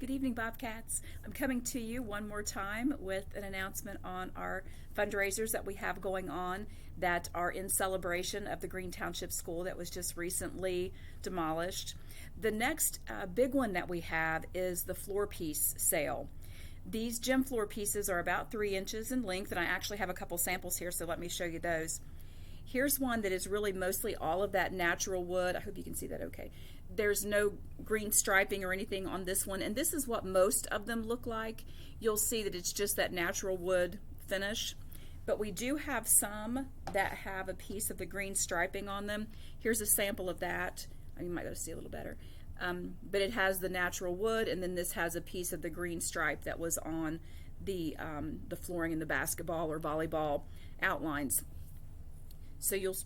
Good evening, Bobcats. I'm coming to you one more time with an announcement on our fundraisers that we have going on that are in celebration of the Green Township School that was just recently demolished. The next big one that we have is the floor piece sale. These gym floor pieces are about 3 inches in length, and I actually have a couple samples here, so let me show you those. Here's one that is really mostly all of that natural wood. I hope you can see that okay. There's no green striping or anything on this one, and this is what most of them look like. You'll see that it's just that natural wood finish, but we do have some that have a piece of the green striping on them. Here's a sample of that. You might be able to see a little better. But it has the natural wood, and then this has a piece of the green stripe that was on the flooring in the basketball or volleyball outlines. So you'll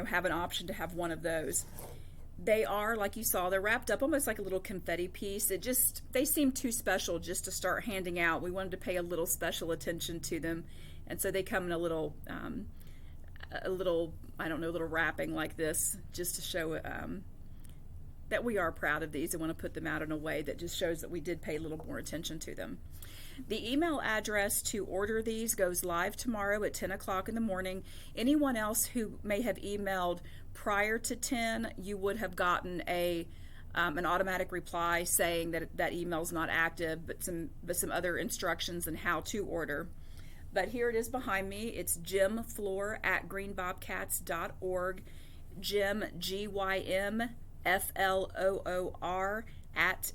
have an option to have one of those. They are, like you saw, they're wrapped up almost like a little confetti piece. They seem too special just to start handing out. We wanted to pay a little special attention to them, and so they come in a little wrapping like this, just to show that we are proud of these and want to put them out in a way that just shows that we did pay a little more attention to them. The email address to order these goes live tomorrow at 10 o'clock in the morning. Anyone else who may have emailed prior to 10, you would have gotten an automatic reply saying that email is not active, but some other instructions on how to order. But here it is behind me. It's gymfloor@greenbobcats.org. Gym, GYMFLOOR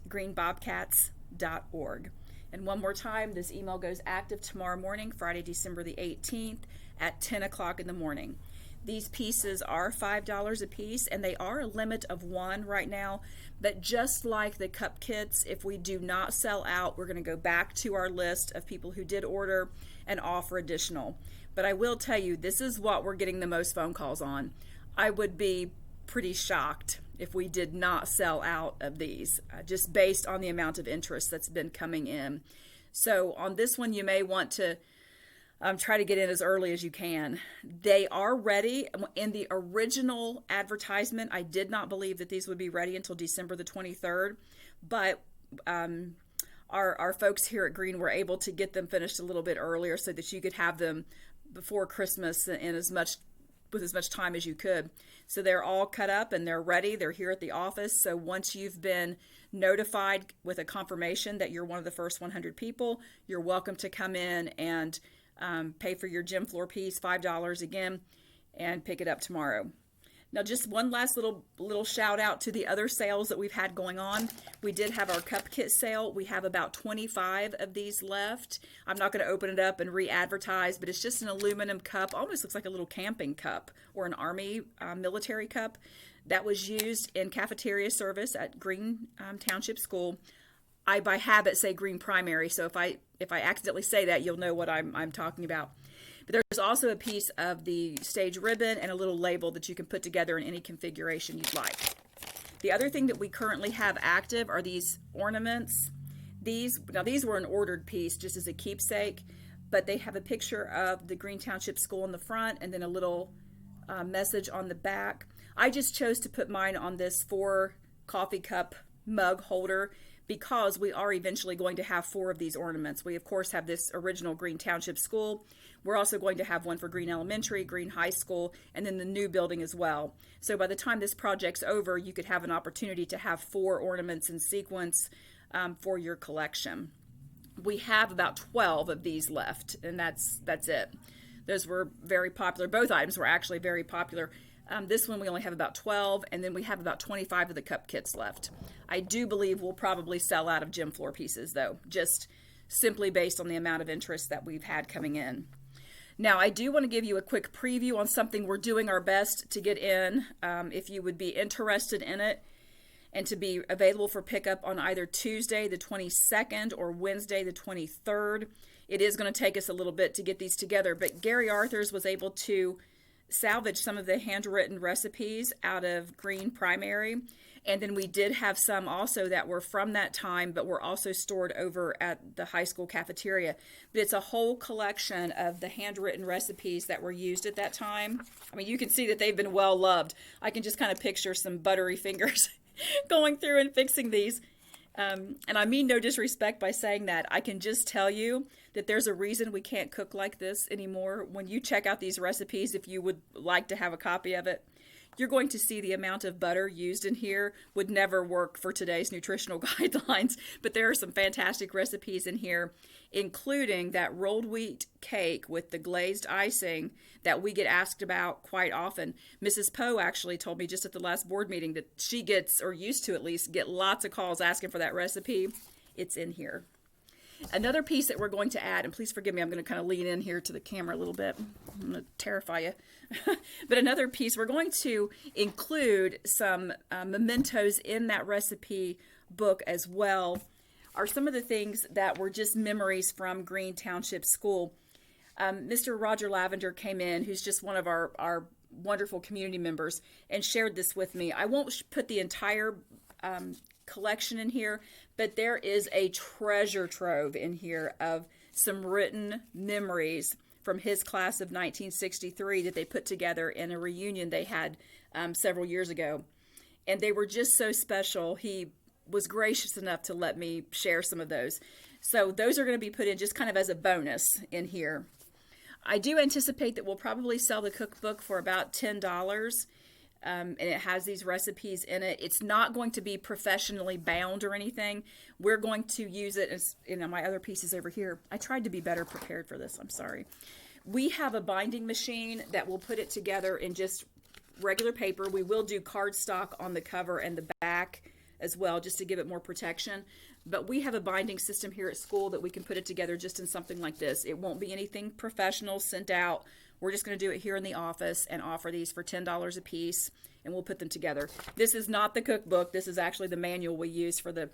@greenbobcats.org. And one more time, this email goes active tomorrow morning, Friday, December the 18th at 10 o'clock in the morning. These pieces are $5 a piece, and they are a limit of 1 right now. But just like the cup kits, if we do not sell out, we're going to go back to our list of people who did order and offer additional. But I will tell you, this is what we're getting the most phone calls on. I would be pretty shocked if we did not sell out of these, just based on the amount of interest that's been coming in. So on this one, you may want to try to get in as early as you can. They are ready. In the original advertisement, I did not believe that these would be ready until December the 23rd, but our folks here at Green were able to get them finished a little bit earlier so that you could have them before Christmas and with as much time as you could. So they're all cut up and they're ready. They're here at the office. So once you've been notified with a confirmation that you're one of the first 100 people, you're welcome to come in and pay for your gym floor piece, $5 again, and pick it up tomorrow. Now, just one last little shout out to the other sales that we've had going on. We did have our cup kit sale. We have about 25 of these left. I'm not going to open it up and re-advertise, but it's just an aluminum cup. Almost looks like a little camping cup or an Army military cup that was used in cafeteria service at Green Township School. I, by habit, say Green Primary, so if I accidentally say that, you'll know what I'm talking about. But there's also a piece of the stage ribbon and a little label that you can put together in any configuration you'd like. The other thing that we currently have active are these ornaments. These were an ordered piece just as a keepsake, but they have a picture of the Green Township School in the front and then a little message on the back. I just chose to put mine on this 4 coffee cup mug holder because we are eventually going to have 4 of these ornaments. We, of course, have this original Green Township School. We're also going to have one for Green Elementary, Green High School, and then the new building as well. So by the time this project's over, you could have an opportunity to have 4 ornaments in sequence for your collection. We have about 12 of these left, and that's it. Those were very popular. Both items were actually very popular. This one we only have about 12, and then we have about 25 of the cup kits left. I do believe we'll probably sell out of gym floor pieces, though, just simply based on the amount of interest that we've had coming in. Now, I do want to give you a quick preview on something we're doing our best to get in. If you would be interested in it and to be available for pickup on either Tuesday the 22nd or Wednesday the 23rd. It is going to take us a little bit to get these together, but Gary Arthurs was able to salvage some of the handwritten recipes out of Green Primary, and then we did have some also that were from that time but were also stored over at the high school cafeteria. But it's a whole collection of the handwritten recipes that were used at that time. I mean, you can see that they've been well loved. I can just kind of picture some buttery fingers going through and fixing these. And I mean no disrespect by saying that. I can just tell you that there's a reason we can't cook like this anymore. When you check out these recipes, if you would like to have a copy of it, you're going to see the amount of butter used in here would never work for today's nutritional guidelines. But there are some fantastic recipes in here, including that rolled wheat cake with the glazed icing that we get asked about quite often. Mrs. Poe actually told me just at the last board meeting that she gets, or used to at least, get lots of calls asking for that recipe. It's in here. Another piece that we're going to add, and please forgive me, I'm going to kind of lean in here to the camera a little bit. I'm going to terrify you. But another piece, we're going to include some mementos in that recipe book as well, are some of the things that were just memories from Green Township School. Mr. Roger Lavender came in, who's just one of our wonderful community members, and shared this with me. I won't put the entire collection in here, but there is a treasure trove in here of some written memories from his class of 1963 that they put together in a reunion they had several years ago. And they were just so special. He was gracious enough to let me share some of those. So those are going to be put in just kind of as a bonus in here. I do anticipate that we'll probably sell the cookbook for about $10. And it has these recipes in it. It's not going to be professionally bound or anything. We're going to use it as, my other pieces over here. I tried to be better prepared for this. I'm sorry. We have a binding machine that will put it together in just regular paper. We will do cardstock on the cover and the back as well, just to give it more protection. But we have a binding system here at school that we can put it together just in something like this. It won't be anything professional sent out. We're just going to do it here in the office and offer these for $10 a piece, and we'll put them together. This is not the cookbook. This is actually the manual we use for the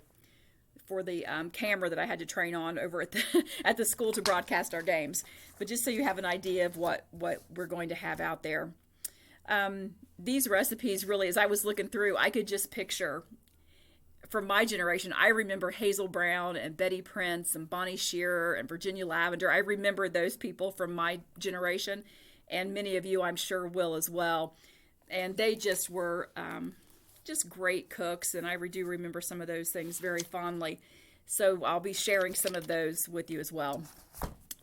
camera that I had to train on over at the school to broadcast our games. But just so you have an idea of what we're going to have out there. These recipes really, as I was looking through, I could just picture, from my generation, I remember Hazel Brown and Betty Prince and Bonnie Shearer and Virginia Lavender. I remember those people from my generation, and many of you I'm sure will as well. And they just were just great cooks, and I do remember some of those things very fondly. So I'll be sharing some of those with you as well.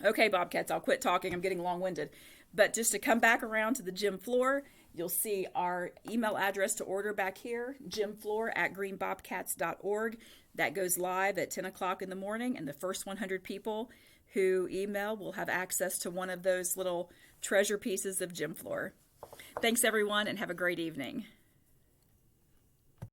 Okay, Bobcats, I'll quit talking. I'm getting long-winded. But just to come back around to the gym floor, you'll see our email address to order back here, gymfloor@greenbobcats.org. That goes live at 10 o'clock in the morning, and the first 100 people who email will have access to one of those little treasure pieces of gym floor. Thanks, everyone, and have a great evening.